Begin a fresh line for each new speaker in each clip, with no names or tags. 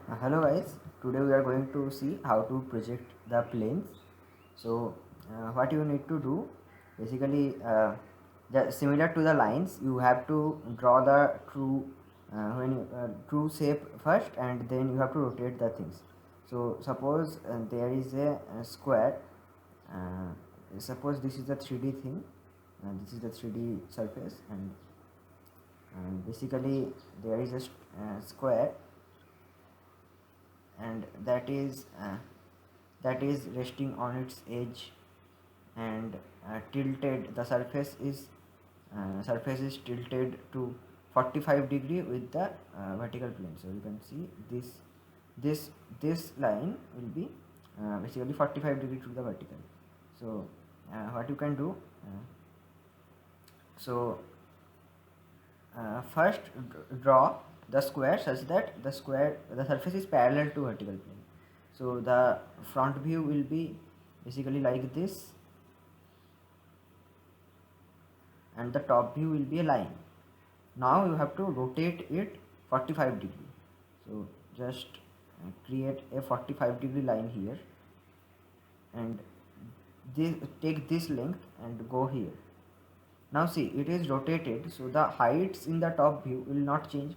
Hello guys, today we are going to see how to project the planes. So what you need to do, basically similar to the lines, you have to draw the true shape first, and then you have to rotate the things. So suppose there is a square. uh, Suppose this is the 3D thing, and this is the 3D surface, and basically there is a square, and that is resting on its edge, and tilted. The surface is tilted to 45 degree with the vertical plane. So you can see this this line will be basically 45 degree to the vertical. So what you can do, so first draw the square such that the surface is parallel to vertical plane. So the front view will be basically like this, and the top view will be a line. Now you have to rotate it 45 degree. So just create a 45-degree line here, and take this length and go here. Now see, it is rotated, so the heights in the top view will not change.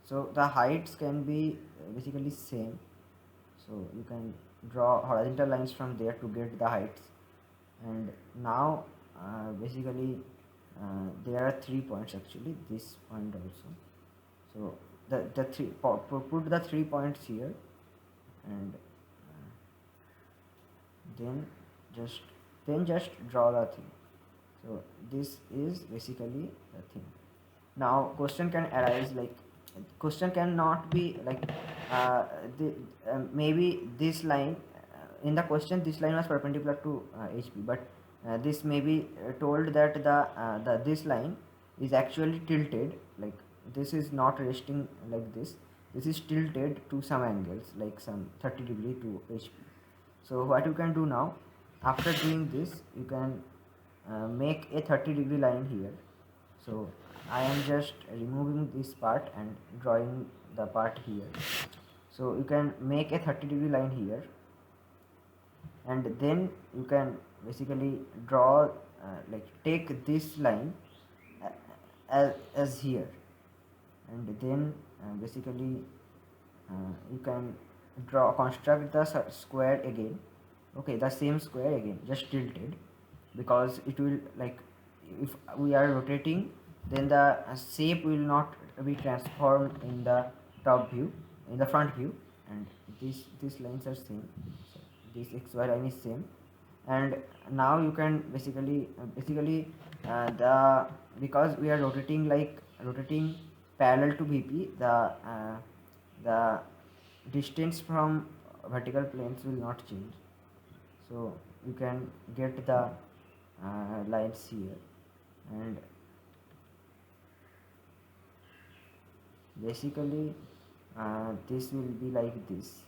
So the heights can be basically same. So you can draw horizontal lines from there to get the heights. And now basically there are 3 points actually, this point also. So put the 3 points here, and then just just draw the thing. So this is basically the thing. Now question can arise, like question cannot be like uh, the, maybe this line, in the question this line was perpendicular to HP, but this may be told that the this line is actually tilted, like this is not resting like this is tilted to some angles, like some 30 degree to HP. So what you can do now, after doing this, you can make a 30-degree line here. So I am just removing this part and drawing the part here. So you can make a 30-degree line here, and then you can basically draw like take this line as here, and then basically you can construct the square again. Okay, the same square again, just tilted, because it will, like, if we are rotating, then the shape will not be transformed in the top view, in the front view. And these lines are same, so this xy line is same. And now you can basically the because we are rotating, like rotating parallel to VP, the distance from vertical planes will not change. So you can get the lines here, and basically this will be like this.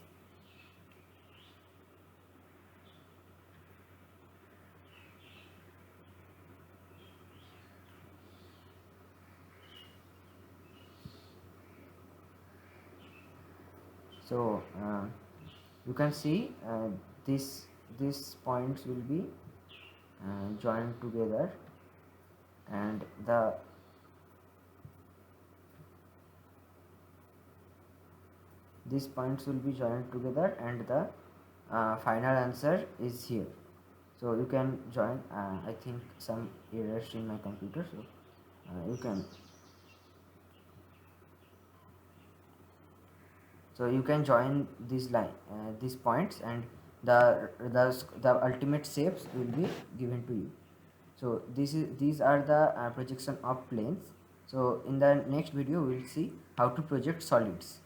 So you can see this these points will be joined together, and these points will be joined together, and the final answer is here. So you can join, I think some errors in my computer, so you can join these these points, and the ultimate shapes will be given to you. So these are the projection of planes. So in the next video we will see how to project solids.